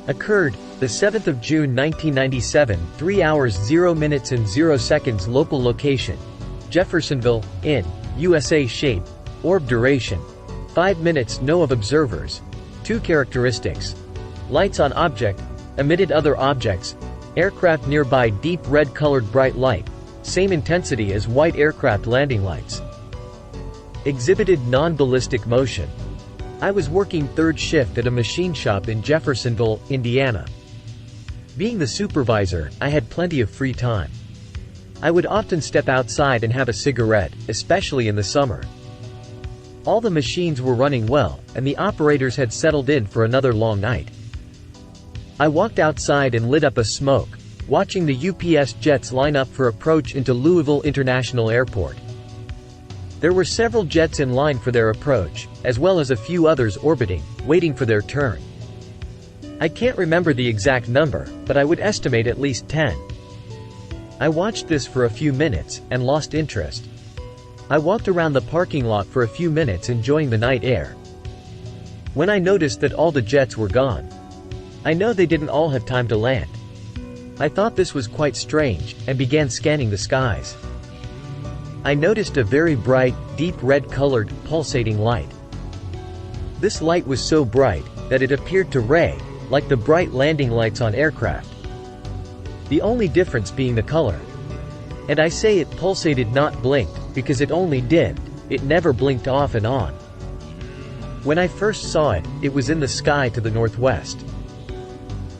Occurred, the 7th of June 1997, 3 hours 0 minutes and 0 seconds local location, Jeffersonville, in, USA. Shape, orb duration, 5 minutes no of observers, 2 characteristics, lights on object, emitted other objects, aircraft nearby deep red colored bright light, same intensity as white aircraft landing lights. Exhibited non-ballistic motion. I was working third shift at a machine shop in Jeffersonville, Indiana. Being the supervisor, I had plenty of free time. I would often step outside and have a cigarette, especially in the summer. All the machines were running well, and the operators had settled in for another long night. I walked outside and lit up a smoke, watching the UPS jets line up for approach into Louisville International Airport. There were several jets in line for their approach, as well as a few others orbiting, waiting for their turn. I can't remember the exact number, but I would estimate at least 10. I watched this for a few minutes, and lost interest. I walked around the parking lot for a few minutes enjoying the night air. When I noticed that all the jets were gone. I know they didn't all have time to land. I thought this was quite strange, and began scanning the skies. I noticed a very bright, deep red-colored, pulsating light. This light was so bright, that it appeared to ray, like the bright landing lights on aircraft. The only difference being the color. And I say it pulsated, not blinked, because it only dimmed, it never blinked off and on. When I first saw it, it was in the sky to the northwest.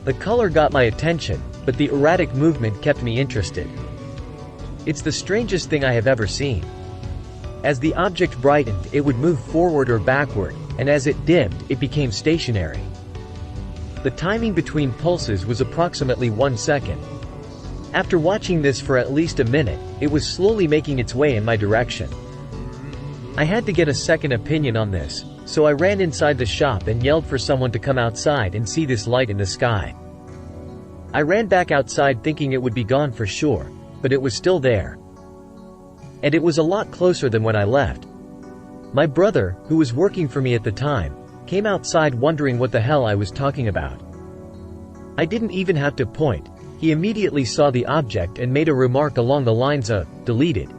The color got my attention, but the erratic movement kept me interested. It's the strangest thing I have ever seen. As the object brightened, it would move forward or backward, and as it dimmed, it became stationary. The timing between pulses was approximately 1 second. After watching this for at least a minute, it was slowly making its way in my direction. I had to get a second opinion on this, so I ran inside the shop and yelled for someone to come outside and see this light in the sky. I ran back outside thinking it would be gone for sure, but it was still there. And it was a lot closer than when I left. My brother, who was working for me at the time, came outside wondering what the hell I was talking about. I didn't even have to point. He immediately saw the object and made a remark along the lines of, "Deleted."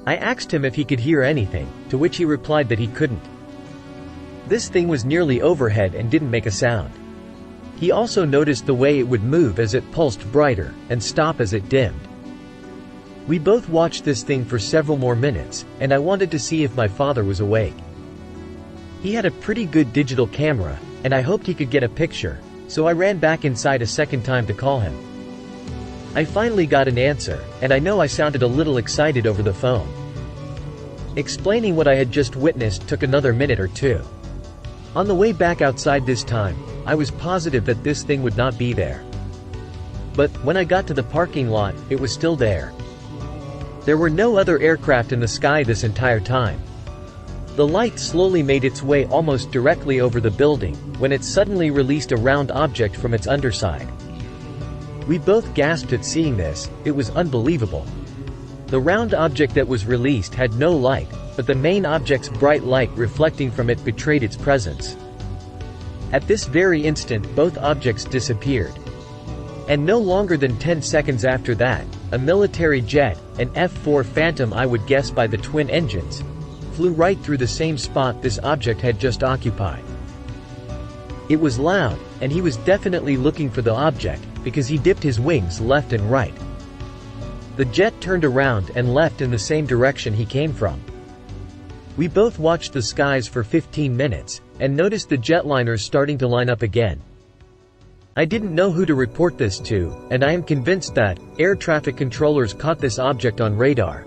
I asked him if he could hear anything, to which he replied that he couldn't. This thing was nearly overhead and didn't make a sound. He also noticed the way it would move as it pulsed brighter, and stop as it dimmed. We both watched this thing for several more minutes, and I wanted to see if my father was awake. He had a pretty good digital camera, and I hoped he could get a picture, so I ran back inside a second time to call him. I finally got an answer, and I know I sounded a little excited over the phone. Explaining what I had just witnessed took another minute or two. On the way back outside this time, I was positive that this thing would not be there. But, when I got to the parking lot, it was still there. There were no other aircraft in the sky this entire time. The light slowly made its way almost directly over the building, when it suddenly released a round object from its underside. We both gasped at seeing this, it was unbelievable. The round object that was released had no light, but the main object's bright light reflecting from it betrayed its presence. At this very instant both objects disappeared. And no longer than 10 seconds after that, a military jet, an F-4 Phantom I would guess by the twin engines, flew right through the same spot this object had just occupied. It was loud, and he was definitely looking for the object, because he dipped his wings left and right. The jet turned around and left in the same direction he came from. We both watched the skies for 15 minutes, and noticed the jetliners starting to line up again. I didn't know who to report this to, and I am convinced that air traffic controllers caught this object on radar.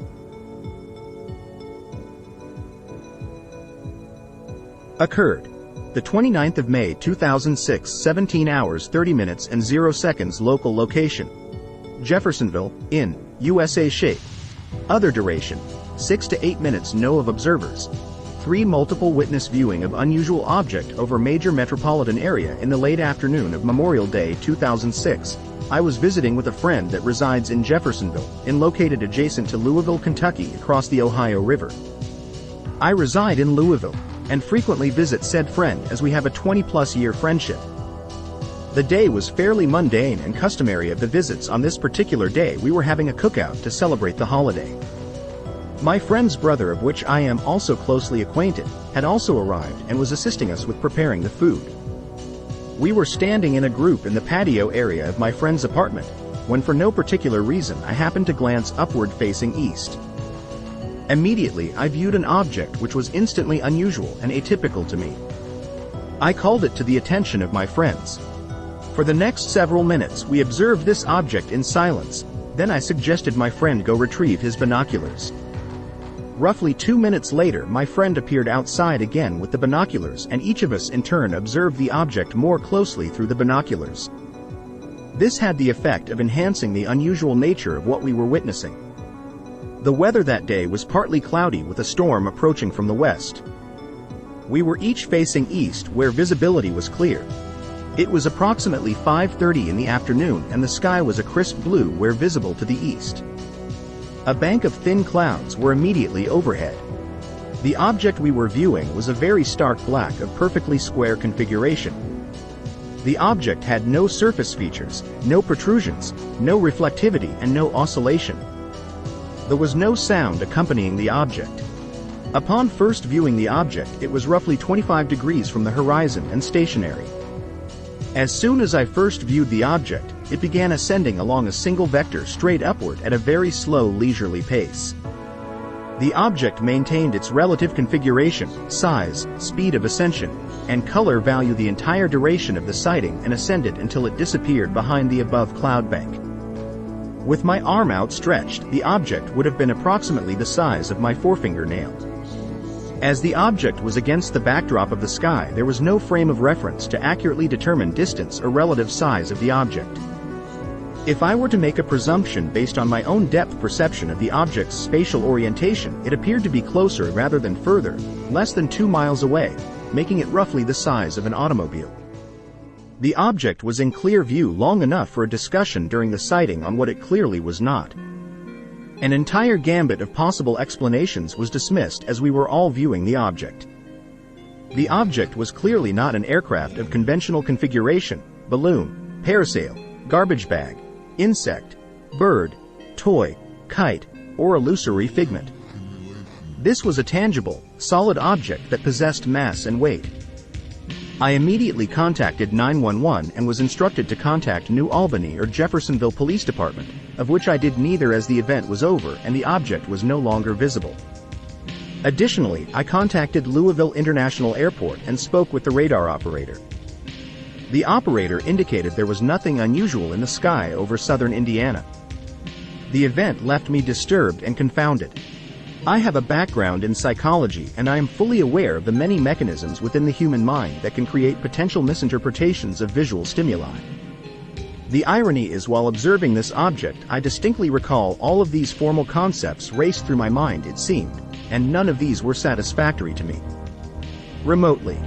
Occurred the 29th of May 2006, 17 hours 30 minutes and 0 seconds local location, Jeffersonville, in, USA. Shape, other duration, 6 to 8 minutes no of observers, 3 multiple witness viewing of unusual object over major metropolitan area in the late afternoon of Memorial Day 2006. I was visiting with a friend that resides in Jeffersonville, located adjacent to Louisville, Kentucky, across the Ohio River. I reside in Louisville, and frequently visit said friend as we have a 20-plus year friendship. The day was fairly mundane and customary of the visits. On this particular day we were having a cookout to celebrate the holiday. My friend's brother, of which I am also closely acquainted, had also arrived and was assisting us with preparing the food. We were standing in a group in the patio area of my friend's apartment, when for no particular reason I happened to glance upward facing east. Immediately I viewed an object which was instantly unusual and atypical to me. I called it to the attention of my friends. For the next several minutes we observed this object in silence, then I suggested my friend go retrieve his binoculars. Roughly 2 minutes later my friend appeared outside again with the binoculars, and each of us in turn observed the object more closely through the binoculars. This had the effect of enhancing the unusual nature of what we were witnessing. The weather that day was partly cloudy with a storm approaching from the west. We were each facing east where visibility was clear. It was approximately 5:30 in the afternoon and the sky was a crisp blue where visible to the east. A bank of thin clouds were immediately overhead. The object we were viewing was a very stark black of perfectly square configuration. The object had no surface features, no protrusions, no reflectivity and no oscillation. There was no sound accompanying the object. Upon first viewing the object, it was roughly 25 degrees from the horizon and stationary. As soon as I first viewed the object, it began ascending along a single vector straight upward at a very slow, leisurely pace. The object maintained its relative configuration, size, speed of ascension, and color value the entire duration of the sighting and ascended until it disappeared behind the above cloud bank. With my arm outstretched, the object would have been approximately the size of my forefinger nail. As the object was against the backdrop of the sky, there was no frame of reference to accurately determine distance or relative size of the object. If I were to make a presumption based on my own depth perception of the object's spatial orientation, it appeared to be closer rather than further, less than 2 miles away, making it roughly the size of an automobile. The object was in clear view long enough for a discussion during the sighting on what it clearly was not. An entire gambit of possible explanations was dismissed as we were all viewing the object. The object was clearly not an aircraft of conventional configuration, balloon, parasail, garbage bag, insect, bird, toy, kite, or illusory figment. This was a tangible, solid object that possessed mass and weight. I immediately contacted 911 and was instructed to contact New Albany or Jeffersonville Police Department, of which I did neither as the event was over and the object was no longer visible. Additionally, I contacted Louisville International Airport and spoke with the radar operator. The operator indicated there was nothing unusual in the sky over southern Indiana. The event left me disturbed and confounded. I have a background in psychology and I am fully aware of the many mechanisms within the human mind that can create potential misinterpretations of visual stimuli. The irony is, while observing this object, I distinctly recall all of these formal concepts raced through my mind, it seemed, and none of these were satisfactory to me. Remotely.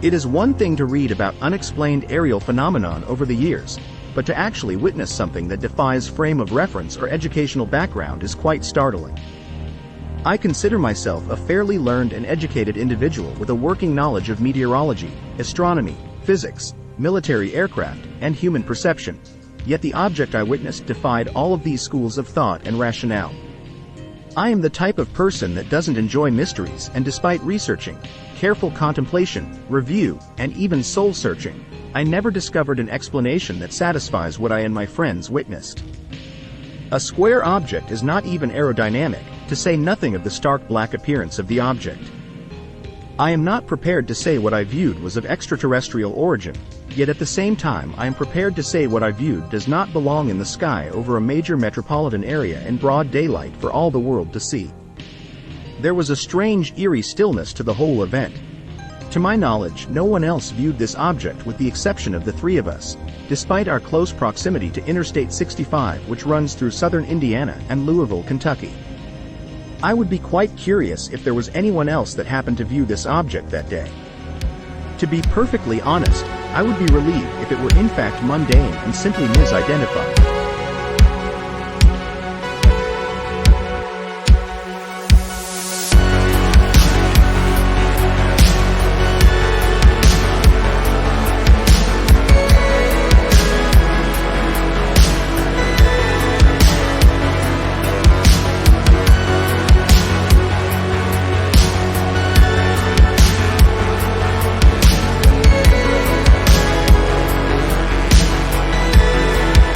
It is one thing to read about unexplained aerial phenomenon over the years, but to actually witness something that defies frame of reference or educational background is quite startling. I consider myself a fairly learned and educated individual with a working knowledge of meteorology, astronomy, physics, military aircraft, and human perception, yet the object I witnessed defied all of these schools of thought and rationale. I am the type of person that doesn't enjoy mysteries, and despite researching, careful contemplation, review, and even soul-searching, I never discovered an explanation that satisfies what I and my friends witnessed. A square object is not even aerodynamic, to say nothing of the stark black appearance of the object. I am not prepared to say what I viewed was of extraterrestrial origin, yet at the same time I am prepared to say what I viewed does not belong in the sky over a major metropolitan area in broad daylight for all the world to see. There was a strange, eerie stillness to the whole event. To my knowledge, no one else viewed this object with the exception of the three of us, despite our close proximity to Interstate 65, which runs through southern Indiana and Louisville, Kentucky. I would be quite curious if there was anyone else that happened to view this object that day. To be perfectly honest, I would be relieved if it were in fact mundane and simply misidentified.